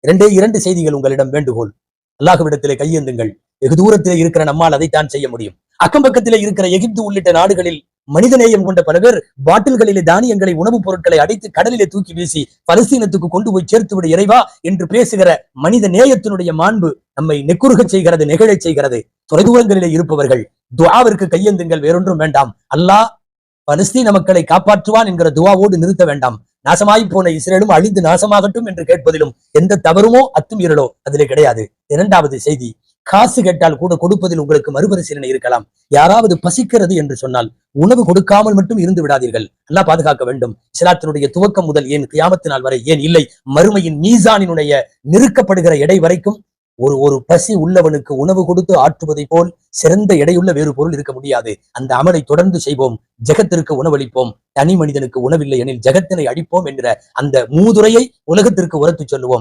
இரண்டு செய்திகள் உங்களிடம் வேண்டுகோள். அல்லாஹ்விடத்திலே கையேந்துங்கள். வெகு தூரத்திலே இருக்கிற நம்மால் அதைத்தான் செய்ய முடியும். அக்கம் பக்கத்திலே இருக்கிற எகிப்து உள்ளிட்ட நாடுகளில் மனிதநேயம் கொண்ட பல பேர் பாட்டில்களிலே தானியங்களை, உணவுப் பொருட்களை அடைத்து கடலிலே தூக்கி வீசி பலஸ்தீனத்துக்கு கொண்டு போய் சேர்த்து விட இறைவா என்று பேசுகிற மனித நேயத்தினுடைய மாண்பு நம்மை நெக்குருகச் செய்கிறது, நெகிழச் செய்கிறது. தொலைதூரங்களிலே இருப்பவர்கள் துஆவிற்கு கையேந்துங்கள். வேறொன்றும் வேண்டாம். அல்லாஹ் பலஸ்தீன மக்களை காப்பாற்றுவான் என்கிற துஆவோடு நிறுத்த வேண்டாம். நாசமாய் போன இஸ்ரேலும் அழிந்து நாசமாகட்டும் என்று கேட்பதிலும் எந்த தவறுமோ அத்துமீறலோ அதிலே கிடையாது. இரண்டாவது செய்தி, காசு கேட்டால் கூட கொடுப்பதில் உங்களுக்கு மறுபரிசீலனை இருக்கலாம். யாராவது பசிக்கிறது என்று சொன்னால் உணவு கொடுக்காமல் மட்டும் இருந்து விடாதீர்கள். அல்லாஹ் பாதுகாக்க வேண்டும். இஸ்லாத்தினுடைய துவக்கம் முதல் ஏன் கியாமத்து நாள் வரை, ஏன் இல்லை மறுமையின் மீசானினுடைய நிறுக்கப்படுகிற எடை வரைக்கும் ஒரு பசி உள்ளவனுக்கு உணவு கொடுத்து ஆற்றுவதை போல் சிறந்த எடையுள்ள வேறு பொருள் இருக்க முடியாது. அந்த அமலை தொடர்ந்து செய்வோம். ஜெகத்திற்கு உணவளிப்போம். தனி மனிதனுக்கு உணவில்லை எனில் ஜெகத்தினை அழிப்போம் என்கிற அந்த மூதுரையை உலகத்திற்கு உரத்து சொல்லுவோம்.